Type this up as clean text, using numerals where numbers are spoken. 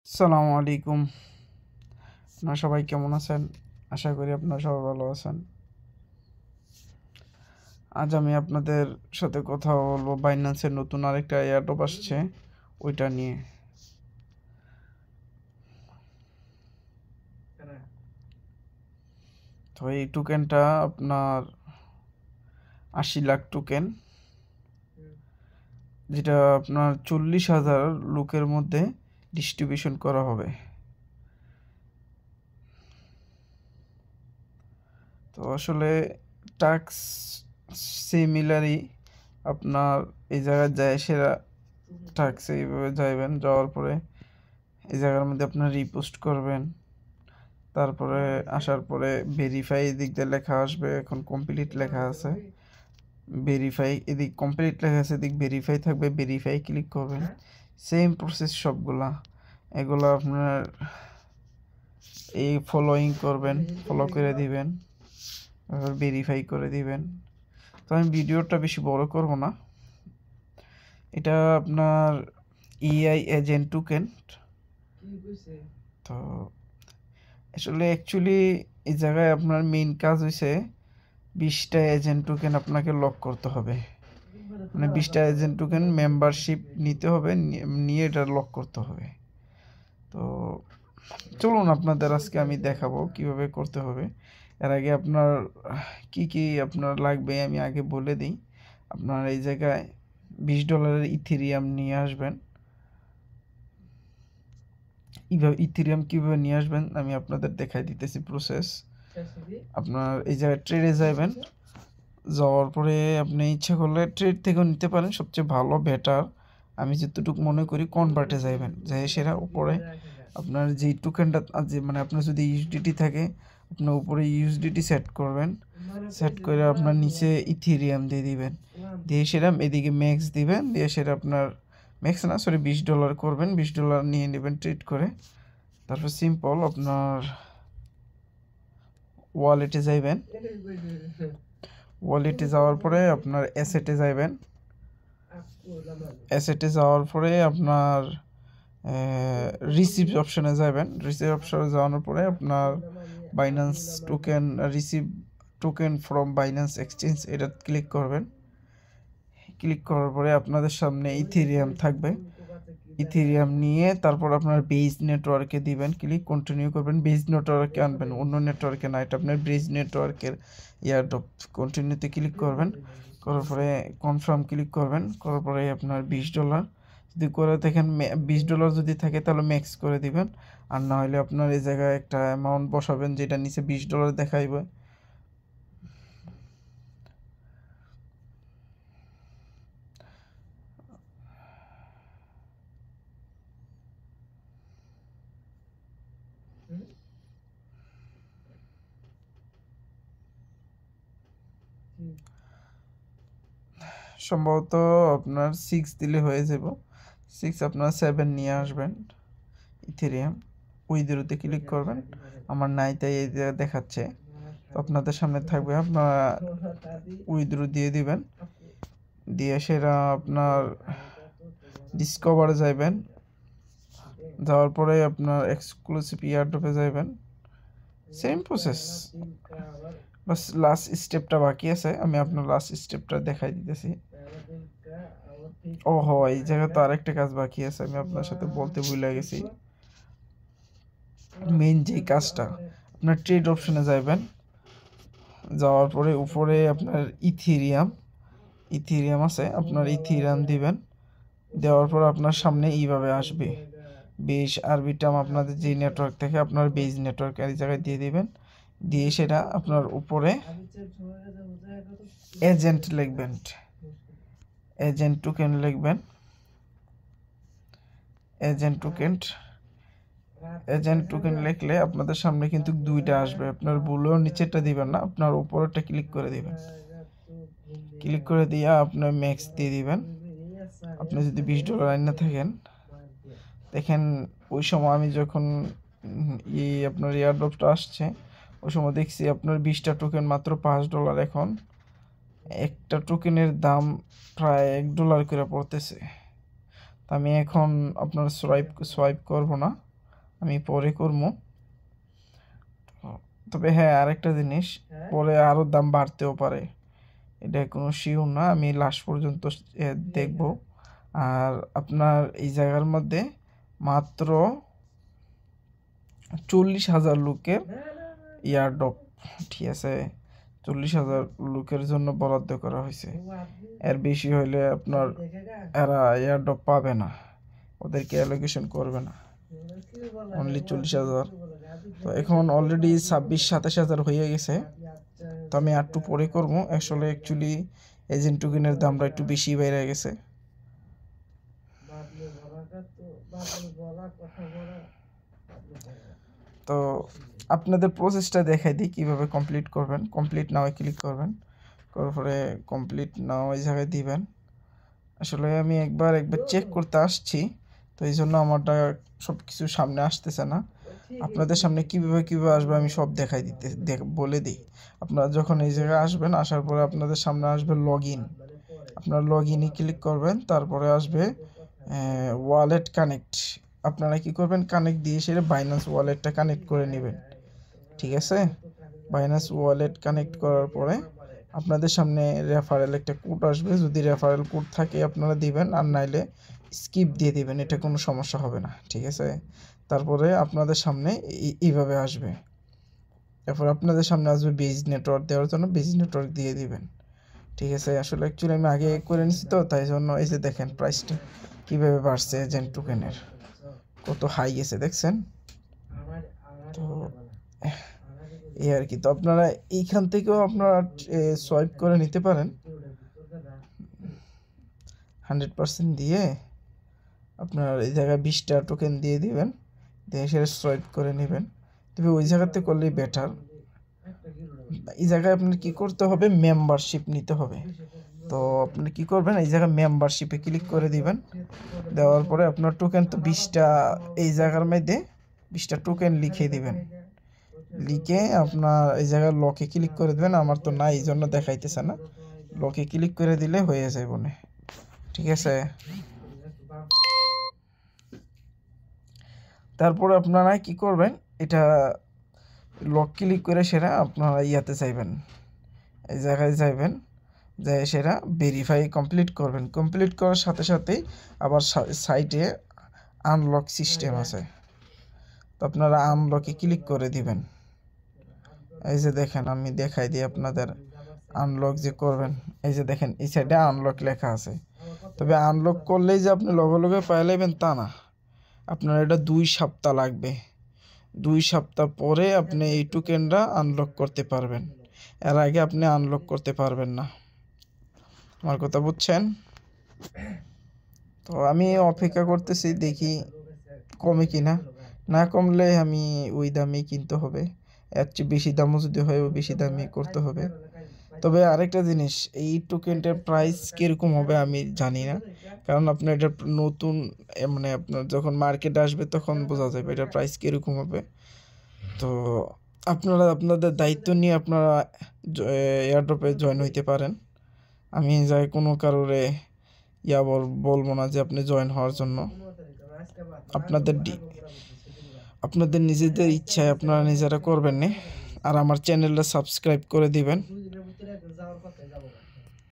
আসসালামু আলাইকুম। আপনারা সবাই কেমন আছেন? আশা করি আপনারা সবাই ভালো আছেন। আজ আমি আপনাদের সাথে কথা বলবো বাইন্যান্সের নতুন আরেকটা এয়ারড্রপ আসছে ওইটা নিয়ে। তো এই টোকেনটা আপনার ৮০ লাখ টোকেন, যেটা আপনার ৪০,০০০ লোকের মধ্যে ডিস্ট্রিবিউশন করা হবে। তো আসলে টাস্ক সিমিলারই আপনার এই জায়গায় যায় সেরা টাস্ক এইভাবে যাইবেন, যাওয়ার পরে এই জায়গার মধ্যে আপনার রিপোস্ট করবেন, তারপরে আসার পরে ভেরিফাই এদিক দিয়ে লেখা আসবে। এখন কমপ্লিট লেখা আছে, ভেরিফাই এদিক কমপ্লিট লেখা আছে, এদিক ভেরিফাই থাকবে, ভেরিফাই ক্লিক করবেন। সেম প্রসেস সবগুলা, এগুলো আপনার এই ফলোইং করবেন, ফলো করে দিবেন, ভেরিফাই করে দিবেন। তো আমি ভিডিওটা বেশি বড় করব না। এটা আপনার ইআই এজেন্ট টোকেন। তো আসলে অ্যাকচুয়ালি এই জায়গায় আপনার মেইন কাজ হয়েছে 20টা এজেন্ট টোকেন আপনাকে লক করতে হবে, মানে 20টা এজেন্ট টোকেন মেম্বারশিপ নিতে হবে, নিয়ে এটা লক করতে হবে। তো চলুন আপনাদের আজকে আমি দেখাবো কিভাবে করতে হবে। এর আগে আপনার কি আপনার লাগবে আমি আগে বলে দিই। আপনার এই জায়গায় $20 ইথেরিয়াম নিয়ে আসবেন। ইথেরিয়াম কীভাবে নিয়ে আসবেন আমি আপনাদের দেখাই দিতেছি প্রসেস। আপনার এই জায়গায় ট্রেডে যাবেন, যাওয়ার পরে আপনি ইচ্ছা করলে ট্রেড থেকেও নিতে পারেন, সবচেয়ে ভালো বেটার আমি যতটুকু মনে করি কনভার্টে যাবেন, যাই সেটা উপরে আপনার যেই টোকেনটা যে মানে আপনার যদি ইউএসডিটি থাকে আপনার উপরে ইউএসডিটি সেট করবেন, সেট করে আপনার নিচে ইথেরিয়াম দিয়ে দিবেন, দিয়ে সেটা এদিকে ম্যাক্স দিবেন, দিয়ে সেটা আপনার ম্যাক্স না সরি $20 করবেন, $20 নিয়ে নেবেন ট্রেড করে। তারপর সিম্পল আপনার ওয়ালেটে যাইবেন, ওয়ালেটে যাওয়ার পরে আপনার অ্যাসেটে যাইবেন, অ্যাসেটে যাওয়ার পরে আপনার রিসিভ অপশনে যাবেন, রিসিভ অপশনে যাওয়ার পরে আপনার Binance token receive token from Binance exchange এটা ক্লিক করবেন। ক্লিক করার পরে আপনাদের সামনে ইথেরিয়াম থাকবে, ইথেরিয়াম নিয়ে তারপর আপনার বেজ নেটওয়ার্কে দিবেন, ক্লিক কন্টিনিউ করবেন। বেজ নেটওয়ার্কে আনবেন, অন্য নেটওয়ার্কে না, এটা আপনার বেজ নেটওয়ার্কের এয়ারড্রপ। কন্টিনিউতে ক্লিক করবেন, করার পরে কনফার্ম ক্লিক করবেন, করার পরে আপনার $20 যদি করে দেখেন $20 যদি থাকে তাহলে ম্যাক্স করে দিবেন, আর না হলে আপনার এই জায়গায় একটা অ্যামাউন্ট বসাবেন যেটা নিচে $20 দেখাইবে। সম্ভবত আপনার 6 দিলে হয়ে যাব, 6 আপনার 7 নিয়ে আসবেন ইথেরিয়াম, উইথড্রোতে ক্লিক করবেন। আমার নাই তাই এই দেখাচ্ছে, তো আপনাদের সামনে থাকবে, আপনারা উইথড্রো দিয়ে দিবেন, দিয়ে সেটা আপনার ডিসকভারে যাইবেন, যাওয়ার পরে আপনার এক্সক্লুসিভ এয়ারড্রপে যাইবেন, সেম প্রসেস, বাস লাস্ট স্টেপটা বাকি আছে, আমি আপনার লাস্ট স্টেপটা দেখাই দিতেছি। ও হয় এই জায়গায় তো আরেকটা কাজ বাকি আছে, আমি আপনার সাথে বলতে ভুলে গেছি। মেইন যে কাজটা আপনার ট্রেড অপশনে যাবেন, যাওয়ার পরে উপরে আপনার ইথেরিয়াম আছে, আপনার ইথেরিয়াম দিবেন, দেওয়ার পর আপনার সামনে এইভাবে আসবে বেশ আরবিটাম, আপনাদের যে নেটওয়ার্ক থেকে আপনার বেজ নেটওয়ার্ক এই জায়গায় দিয়ে দিবেন, দিয়ে সেটা আপনার উপরে এজেন্ট লিখবেন, এজেন্ট টোকেন লিখবেন, এজেন্ট টোকেন লিখলে আপনাদের সামনে কিন্তু দুইটা আসবে, আপনার ভুলেও নিচেরটা দিবেন না, আপনার উপরেরটা ক্লিক করে দিবেন, ক্লিক করে দিয়ে আপনার ম্যাক্স দিয়ে দিবেন। আপনি যদি $20 আইনা থাকেন, দেখেন ওই সময় আমি যখন আপনার এয়ারড্রপটা আসছে ওই সময় দেখছি আপনার 20টা টোকেন মাত্র $5, এখন একটা টোকেনের দাম প্রায় $1 করে পড়তেছে। আমি এখন আপনার সোয়াইপ করব না, আমি পরে করবো। তবে হ্যাঁ, আরেকটা জিনিস, পরে আরও দাম বাড়তেও পারে, এটা কোনো শিওর না, আমি লাস্ট পর্যন্ত দেখব। আর আপনার এই জায়গার মধ্যে মাত্র 40,000 লোকের এয়ারড্রপ, ঠিক আছে, 40,000 লোকের জন্য বরাদ্দ করা হয়েছে। এর বেশি হইলে আপনার এরা এয়ারড্রপ পাবে না, ওদেরকে অ্যালোকেশন করবে না, অনলি 40,000। তো এখন অলরেডি 26-27,000 হয়ে গেছে। তো আমি আর একটু পরে করবো। অ্যাকচুয়ালি এজেন্ট টোকেনের দামটা একটু বেশি বেড়ে গেছে। তো আপনাদের প্রসেসটা দেখাই দিই কীভাবে কমপ্লিট করবেন। কমপ্লিট নাও ক্লিক করবেন, করার পরে কমপ্লিট নাও ওই জায়গায় দিবেন। আসলে আমি একবার চেক করতে আসছি, তো এই জন্য আমারটা সব কিছু সামনে আসতেছে না। আপনাদের সামনে কীভাবে আসবে আমি সব দেখাই বলে দিই। আপনারা যখন এই জায়গায় আসবেন, আসার পরে আপনাদের সামনে আসবে লগ ইন। আপনারা লগ ইনে ক্লিক করবেন, তারপরে আসবে ওয়ালেট কানেক্ট। আপনারা কি করবেন, কানেক্ট দিয়ে সেটা বাইন্যান্স ওয়ালেটটা কানেক্ট করে নেবেন, ঠিক আছে। বাইন্যান্স ওয়ালেট কানেক্ট করার পরে আপনাদের সামনে রেফারেল একটা কোড আসবে, যদি রেফারেল কোড থাকে আপনারা দিবেন, আর নাইলে স্কিপ দিয়ে দিবেন, এটা কোনো সমস্যা হবে না, ঠিক আছে। তারপরে আপনাদের সামনে এইভাবে আসবে। এরপর আপনাদের সামনে আসবে বেজ নেটওয়ার্ক দেওয়ার জন্য, বেজ নেটওয়ার্ক দিয়ে দিবেন, ঠিক আছে। আসলে অ্যাকচুয়ালি আমি আগে করে নিছি তো, তাই জন্য এই যে দেখেন প্রাইসটা কীভাবে বাড়ছে, এজেন্ট টোকেনের কত হাই গেছে দেখছেন। তো এই আর কি। তো আপনারা এইখান থেকেও আপনারা সোয়াইপ করে নিতে পারেন, 100% দিয়ে আপনার এই জায়গায় 20টা টোকেন দিয়ে দিবেন, দিয়ে সেটা সোয়াইপ করে নেবেন। তবে ওই জায়গাতে করলেই বেটার। এই জায়গায় আপনার কি করতে হবে, মেম্বারশিপ নিতে হবে। তো আপনি কি করবেন, এই জায়গায় মেম্বারশিপে ক্লিক করে দিবেন। দেওয়ার পরে আপনার টোকেন তো 20টা, এই জায়গার মধ্যে 20টা টোকেন লিখে দিবেন। লিখে আপনার এই জায়গায় লকে ক্লিক করে দেবেন। আমার তো নাই, এই জন্য দেখাইতেছে না। লকে ক্লিক করে দিলে হয়ে যায় বনে, ঠিক আছে। তারপরে আপনারা কি করবেন, এটা লক ক্লিক করে সেটা আপনারা ইয়াতে চাইবেন, এই জায়গায় যাইবেন, যে সেটা ভেরিফাই কমপ্লিট করবেন। কমপ্লিট করার সাথে সাথেই আবার সাইটে আনলক সিস্টেম আছে, তো আপনারা আনলকে ক্লিক করে দিবেন। এই যে দেখেন, আমি দেখাই দিই আপনাদের আনলক যে করবেন। এই যে দেখেন এই সাইডে আনলক লেখা আছে। তবে আনলক করলেই যে আপনি লগে লগে পাই নেবেন তা না, আপনার এটা 2 সপ্তাহ লাগবে। 2 সপ্তাহ পরে আপনি এই টোকেনটা আনলক করতে পারবেন, এর আগে আপনি আনলক করতে পারবেন না। আমার কথা বুঝছেন? তো আমি অপেক্ষা করতেছি, দেখি কমে কিনা। না কমলে আমি ওই দামেই কিনতে হবে, এর চেয়ে বেশি দামও যদি হয় ওই বেশি দামে করতে হবে। তবে আরেকটা জিনিস, এই টোকেনটার প্রাইস কীরকম হবে আমি জানি না, কারণ আপনার এটা নতুন, মানে আপনার যখন মার্কেটে আসবে তখন বোঝা যাবে এটার প্রাইস কীরকম হবে। তো আপনারা আপনাদের দায়িত্ব নিয়ে আপনারা এয়ারড্রপে জয়েন হইতে পারেন। আমি যাই কোনো কারোরে বলবো না যে আপনি জয়েন হওয়ার জন্য। আপনাদের নিজেদের ইচ্ছায় আপনারা নিজেরা করবেন না। আর আমার চ্যানেলটা সাবস্ক্রাইব করে দিবেন,